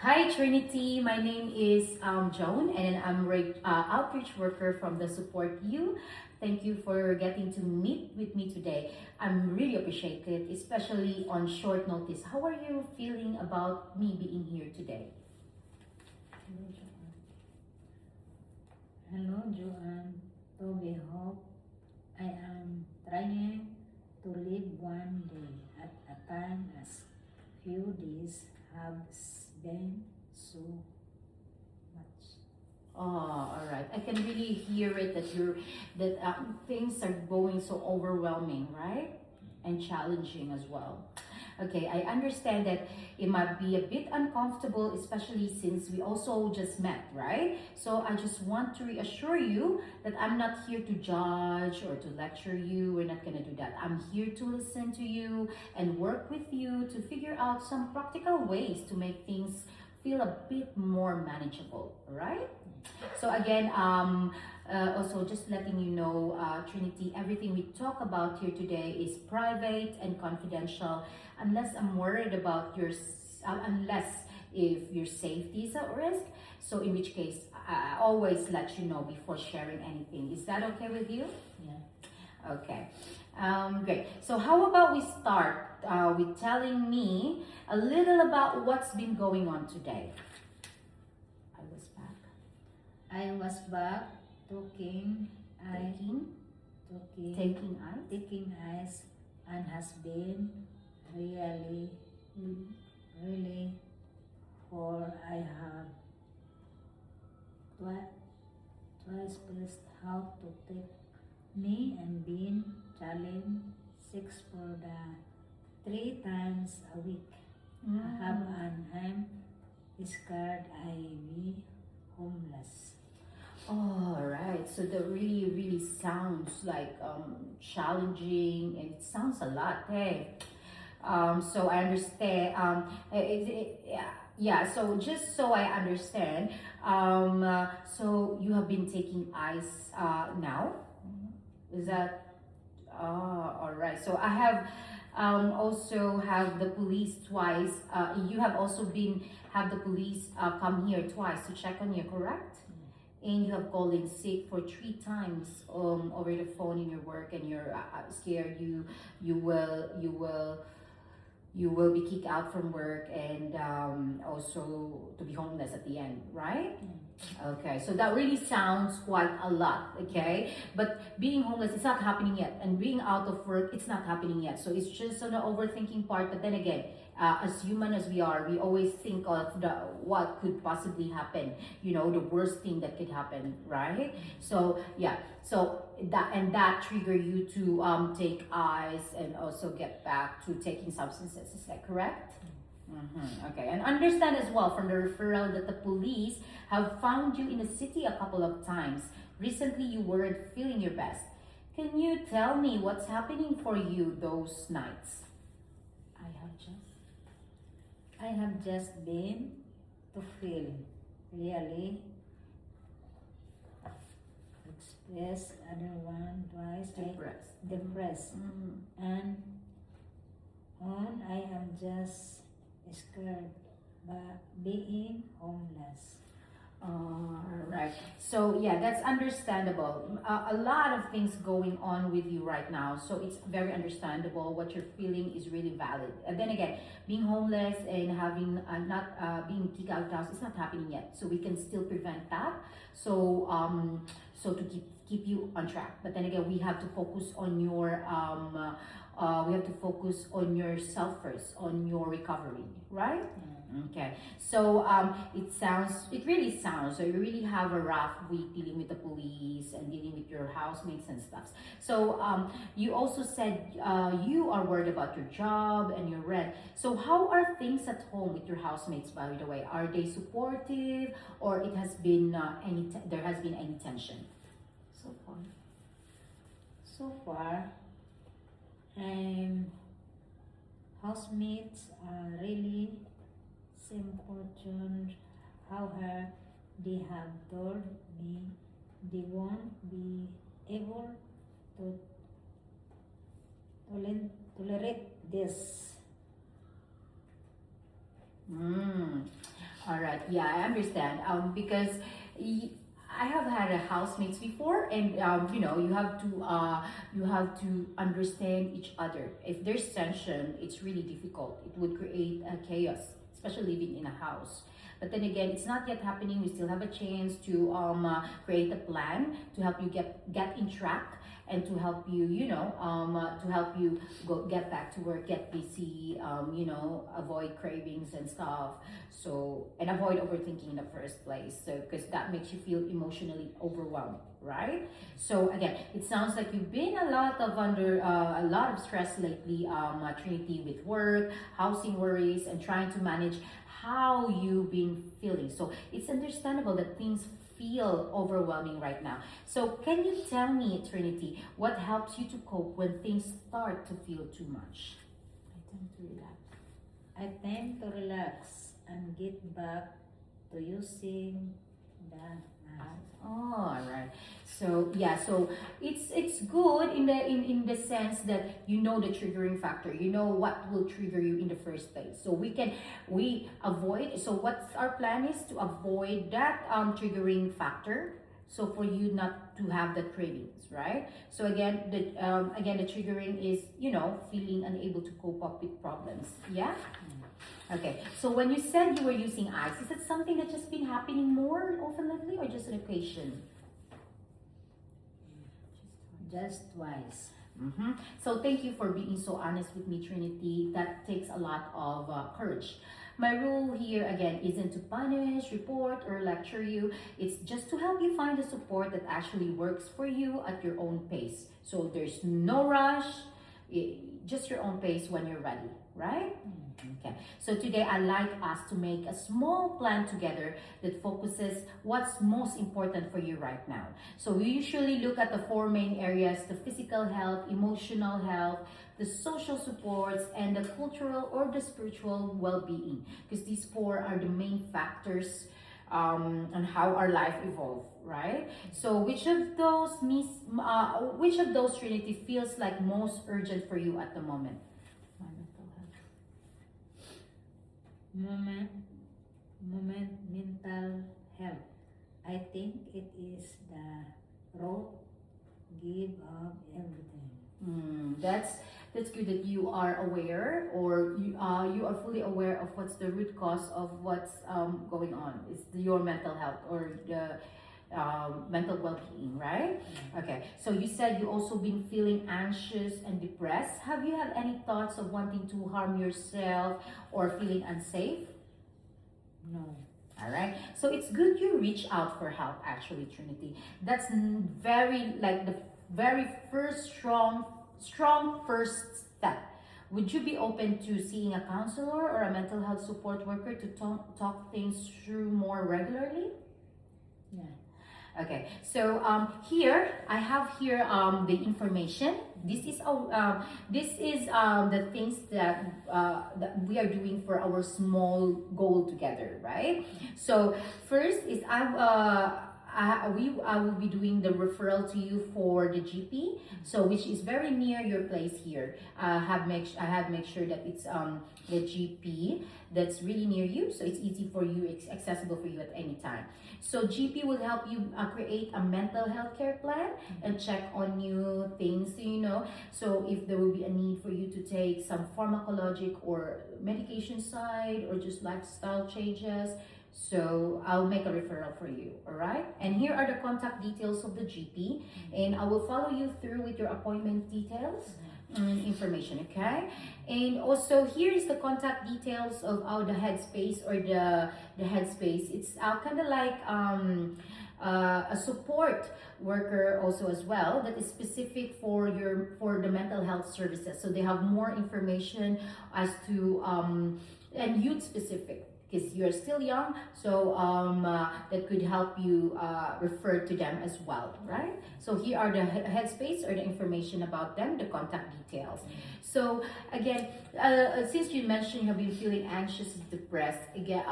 Hi Trinity, my name is Joan and I'm outreach worker from the Support You. Thank you for getting to meet with me today. I'm really appreciated, especially on short notice. How are you feeling about me being here today? Hello, Joanne. To be hope, I am trying to live one day at a time as few days have been so much. Oh, all right. I can really hear it that things are going so overwhelming, right? And challenging as well. Okay, I understand that it might be a bit uncomfortable, especially since we also just met, right? So I just want to reassure you that I'm not here to judge or to lecture you. We're not going to do that. I'm here to listen to you and work with you to figure out some practical ways to make things feel a bit more manageable, right? So again, also just letting you know, Trinity, everything we talk about here today is private and confidential, unless I'm worried about unless if your safety is at risk. So in which case, I always let you know before sharing anything. Is that okay with you? Yeah. Okay, great. So how about we start with telling me a little about what's been going on today. I was back. I was back talking, taking ice, and has been really, really for I have twice pressed how to take me and been challenged 6 for the 3 times a week. I have and I'm scared I be homeless. All right. So that really, really sounds like challenging, and it sounds a lot. Hey. So I understand. Yeah. So just so I understand, so you have been taking ice now. Is that? All right. So I have also have the police twice. You have also been have the police come here twice to check on you, correct? And you have called in sick for 3 times over the phone in your work, and you're scared you will be kicked out from work, and also to be homeless at the end, right? Okay, so that really sounds quite a lot, okay? But being homeless, it's not happening yet. And being out of work, it's not happening yet. So it's just on the overthinking part. But then again, as human as we are, we always think of what could possibly happen, the worst thing that could happen, right? So, yeah. So that trigger you to take ice and also get back to taking substances. Is that correct? Okay, and understand as well from the referral that the police have found you in the city a couple of times. Recently, you weren't feeling your best. Can you tell me what's happening for you those nights? I have just been to feel really express other one twice depressed and on I am just scared but being homeless. All right. So yeah, that's understandable. A lot of things going on with you right now, so it's very understandable. What you're feeling is really valid. And then again, being homeless and having not being kicked out of the house, it's not happening yet. So we can still prevent that. So so to keep you on track. But then again, we have to focus on your we have to focus on yourself first, on your recovery, right? Okay, so it really sounds so you really have a rough week dealing with the police and dealing with your housemates and stuff. So you also said you are worried about your job and your rent. So how are things at home with your housemates, by the way? Are they supportive, or it has been there has been any tension So far, housemates are really important. However, they have told me they won't be able to tolerate this. All right. Yeah, I understand. Because y- I have had a housemates before, and you have to understand each other. If there's tension, it's really difficult. It would create a chaos, especially living in a house. But then again, it's not yet happening. We still have a chance to create a plan to help you get in track and to help you, to help you get back to work, get busy, avoid cravings and stuff. So, and avoid overthinking in the first place. So, because that makes you feel emotionally overwhelmed, right? So again, it sounds like you've been under a lot of stress lately, Trinity, with work, housing worries, and trying to manage how you've been feeling. So it's understandable that things feel overwhelming right now. So can you tell me, Trinity, what helps you to cope when things start to feel too much? I tend to relax. I tend to relax and get back to using the eyes. Oh, all right. So yeah, so it's good in the sense that you know the triggering factor. You know what will trigger you in the first place. So we avoid. So what our plan is to avoid that triggering factor. So for you not to have the cravings, right? So again the triggering is feeling unable to cope up with problems. Yeah. Okay, so when you said you were using ice, is it something that just been happening more often lately or just an occasion? Just twice. So thank you for being so honest with me, Trinity. That takes a lot of courage. My rule here again isn't to punish, report, or lecture you. It's just to help you find the support that actually works for you at your own pace. So there's no rush, just your own pace when you're ready, right? Okay, so today I'd like us to make a small plan together that focuses what's most important for you right now. So we usually look at the four main areas: the physical health, emotional health, the social supports, and the cultural or the spiritual well-being, because these four are the main factors on how our life evolve, right? So which of those, Trinity, feels like most urgent for you at the moment? My mental health. Moment mental health. I think it is the root give of everything. That's good that you are aware, or you are fully aware of what's the root cause of what's going on. It's your mental health or the mental well-being, right? Okay, so you said you also been feeling anxious and depressed. Have you had any thoughts of wanting to harm yourself or feeling unsafe? No. All right, so it's good you reach out for help, actually, Trinity. That's very like the very first strong first step. Would you be open to seeing a counselor or a mental health support worker to talk things through more regularly? Yeah. Okay, so here I have here the information. This is the things that we are doing for our small goal together, right? So first is I will be doing the referral to you for the GP, so which is very near your place here. I have make sure that it's the GP that's really near you, so it's easy for you, it's accessible for you at any time. So GP will help you create a mental health care plan and check on new things, so if there will be a need for you to take some pharmacologic or medication side or just lifestyle changes. So I'll make a referral for you, all right? And here are the contact details of the GP, and I will follow you through with your appointment details information, okay? And also here is the contact details of the headspace or the headspace. It's kind of like a support worker also as well that is specific for the mental health services. So they have more information as to and youth specific, because you're still young, so that could help you refer to them as well, right? So here are the headspace or the information about them, the contact details. So again, since you mentioned you have been feeling anxious and depressed, again,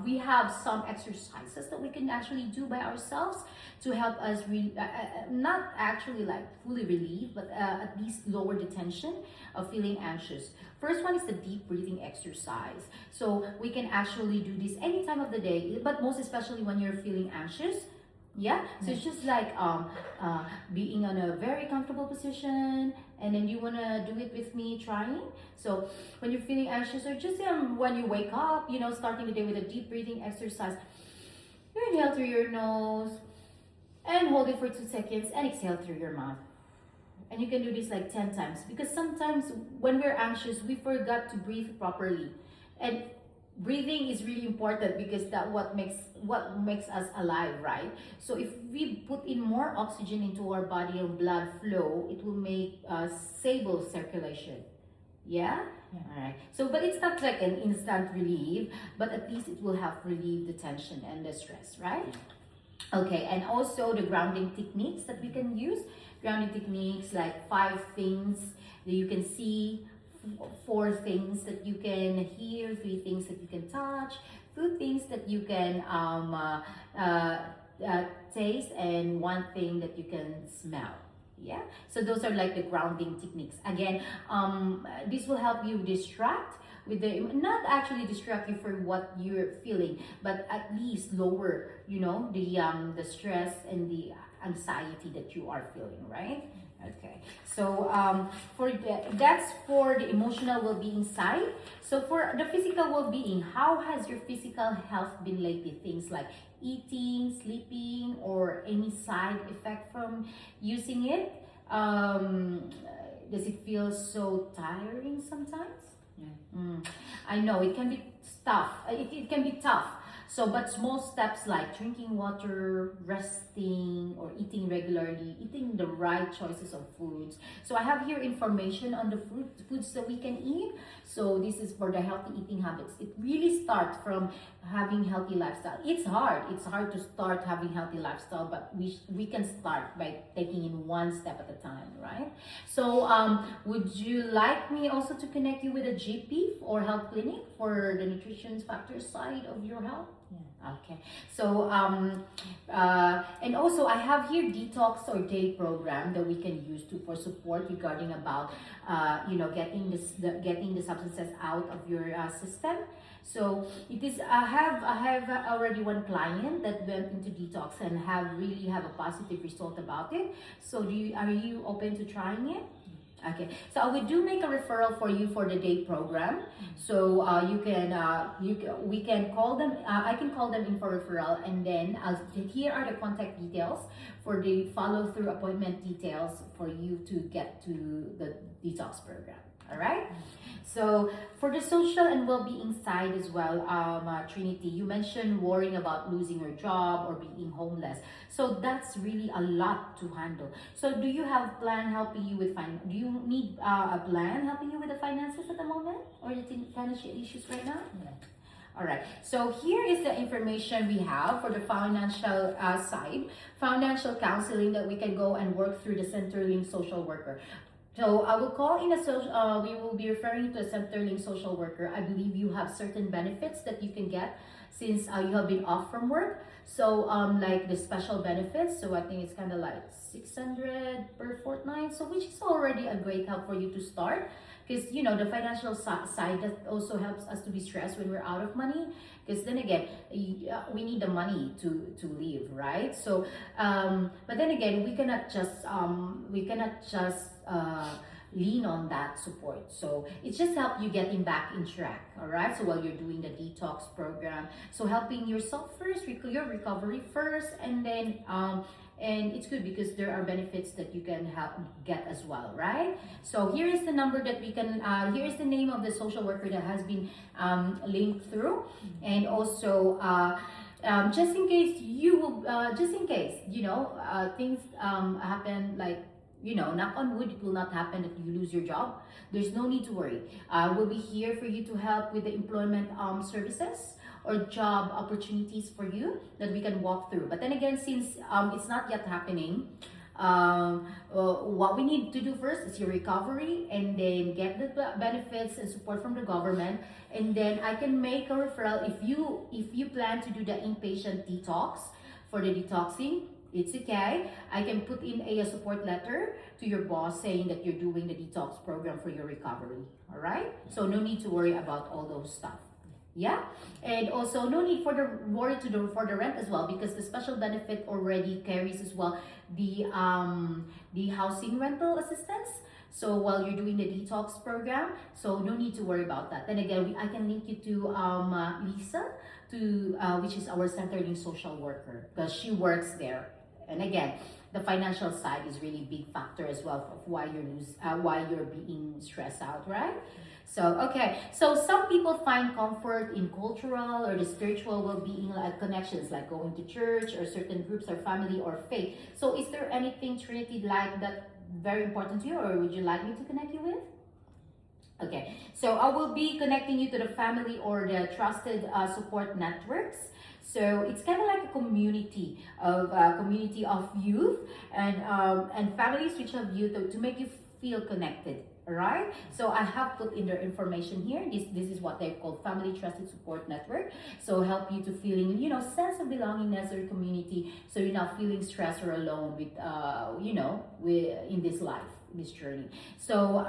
we have some exercises that we can actually do by ourselves to help us not actually like fully relieve, but at least lower the tension of feeling anxious. First one is the deep breathing exercise. So we can actually do this any time of the day, but most especially when you're feeling anxious. Yeah, so it's just like being on a very comfortable position, and then you want to do it with me trying. So when you're feeling anxious, or just when you wake up, starting the day with a deep breathing exercise, you inhale through your nose and hold it for 2 seconds and exhale through your mouth. And you can do this like 10 times, because sometimes when we're anxious, we forgot to breathe properly. And breathing is really important, because that what makes us alive, right? So if we put in more oxygen into our body and blood flow, it will make stable circulation. Yeah? All right. So, but it's not like an instant relief, but at least it will help relieve the tension and the stress, right? Okay, and also the grounding techniques that we can use. Grounding techniques like 5 things that you can see, 4 things that you can hear, 3 things that you can touch, 2 things that you can taste, and 1 thing that you can smell. Yeah, so those are like the grounding techniques. Again, this will help you distract with the, not actually distract you for what you're feeling, but at least lower, the stress and the anxiety that you are feeling, right? Okay, so that's for the emotional well-being side. So for the physical well-being, how has your physical health been lately? Things like eating, sleeping, or any side effect from using it? Does it feel so tiring sometimes? I know it can be tough. It can be tough. So, but small steps like drinking water, resting, or eating regularly, eating the right choices of foods. So I have here information on the foods that we can eat. So this is for the healthy eating habits. It really starts from having healthy lifestyle. It's hard. It's hard to start having healthy lifestyle, but we can start by taking in 1 step at a time, right? So would you like me also to connect you with a GP or health clinic for the nutrition factor side of your health? Yeah. Okay. So and also I have here detox or day program that we can use for support regarding about getting the substances out of your system. So it is I have already 1 client that went into detox and really have a positive result about it. So are you open to trying it? Okay, so we do make a referral for you for the day program. So we can call them. I can call them in for referral, and then here are the contact details for the follow through appointment details for you to get to the detox program. All right. So for the social and well-being side as well, Trinity, you mentioned worrying about losing your job or being homeless. So that's really a lot to handle. So do you have a plan helping you with do you need a plan helping you with the finances at the moment, or the financial issues right now? Yeah. All right, so here is the information we have for the financial side, financial counseling that we can go and work through the Centerlink social worker. So I will call in we will be referring to a Centerlink social worker. I believe you have certain benefits that you can get since you have been off from work. So like the special benefits, so I think it's kind of like 600 per fortnight, so which is already a great help for you to start. Because the financial side, that also helps us to be stressed when we're out of money, because then again we need the money to live, right? So but then again we cannot just lean on that support. So it's just help you getting back in track. All right, so while you're doing the detox program, so helping yourself first, your recovery first, and then and it's good because there are benefits that you can get as well, right? So here is the number that we can, here is the name of the social worker that has been linked through. And also, just in case things happen, like, knock on wood, it will not happen that you lose your job. There's no need to worry. We'll be here for you to help with the employment services or job opportunities for you that we can walk through. But then again, since it's not yet happening, what we need to do first is your recovery, and then get the benefits and support from the government, and then I can make a referral if you plan to do the inpatient detox for the detoxing. It's okay. I can put in a support letter to your boss saying that you're doing the detox program for your recovery. All right. So no need to worry about all those stuff. Yeah, and also no need for the worry for the rent as well, because the special benefit already carries as well the housing rental assistance. So while you're doing the detox program, so no need to worry about that. Then again, I can link you to Lisa, to which is our centering social worker, because she works there. And again, the financial side is really big factor as well of why you're being stressed out, right? So okay, so some people find comfort in cultural or the spiritual well-being like connections, like going to church or certain groups or family or faith. So is there anything Trinity like that very important to you, or would you like me to connect you with? Okay, so I will be connecting you to the family or the trusted support networks. So it's kind of like a community of youth and families which have youth to make you feel connected. All right. So I have put in their information here. This is what they call Family Trusted Support Network. So help you to feeling sense of belongingness or community. So you're not feeling stressed or alone with with in this life, this journey. So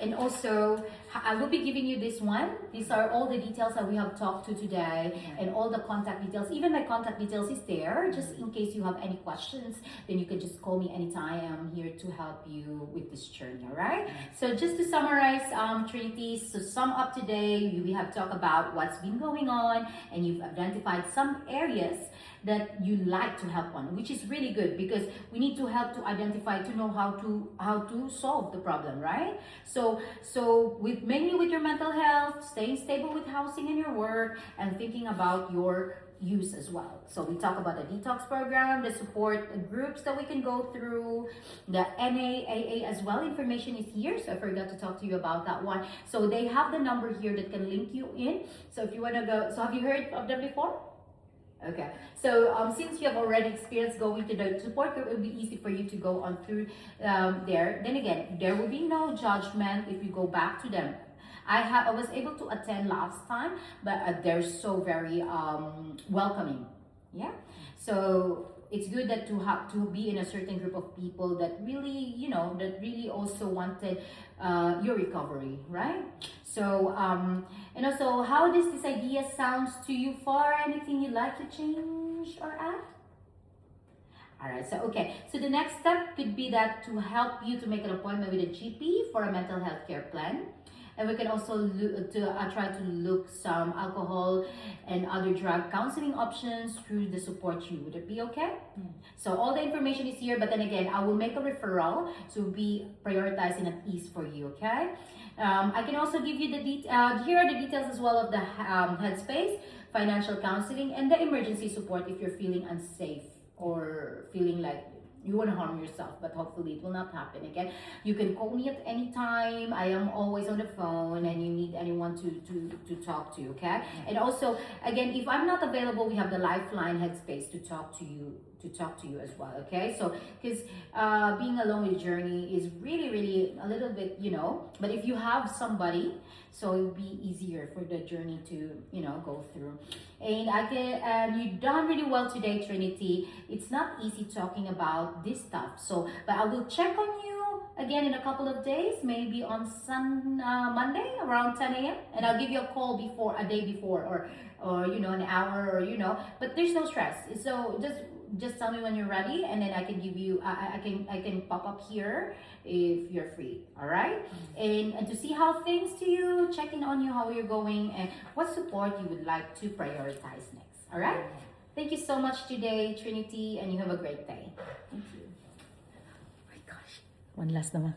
and also, I will be giving you this one. These are all the details that we have talked to today, and all the contact details. Even my contact details is there, just in case you have any questions. Then you can just call me anytime. I'm here to help you with this journey. All right. So just to summarize, Trinity. So sum up today, we have talked about what's been going on, and you've identified some areas that you like to help on, which is really good, because we need to help to identify, to know how to solve the problem, right? So mainly with your mental health, staying stable with housing and your work, and thinking about your use as well. So we talk about the detox program, the support groups that we can go through, the NAAA as well. Information is here, so I forgot to talk to you about that one. So they have the number here that can link you in. So if you want to go, so have you heard of them before? Okay, so since you have already experienced going to the support group, it will be easy for you to go on through there. Then again, there will be no judgment if you go back to them. I was able to attend last time, but they're so very welcoming. Yeah, so it's good that to have to be in a certain group of people that really that really also wanted your recovery, right? So and also, how does this idea sounds to you far? Anything you'd like to change or add? All right, so okay, so the next step could be that to help you to make an appointment with a GP for a mental health care plan. And we can also try to look some alcohol and other drug counseling options through the support you. Would it be okay? So all the information is here, but then again, I will make a referral to be prioritizing at ease for you, okay? I can also give you the here are the details as well of the headspace, financial counseling, and the emergency support if you're feeling unsafe or feeling like you want to harm yourself, but hopefully it will not happen again. You can call me at any time. I am always on the phone, and you need anyone to talk to, okay? And also, again, if I'm not available, we have the Lifeline Headspace to talk to you as well, okay? So because being alone with journey is really a little bit, but if you have somebody, so it'll be easier for the journey to go through. And you done really well today, Trinity. It's not easy talking about this stuff, but I will check on you again in a couple of days, maybe on Monday around 10 a.m. and I'll give you a call a day before, or an hour, or but there's no stress. So just tell me when you're ready, and then I can give you I can pop up here if you're free. All right. And to see how things to you, checking on you, how you're going, and what support you would like to prioritize next. All right. Thank you so much today, Trinity, and you have a great day. Thank you. Oh my gosh, one last naman.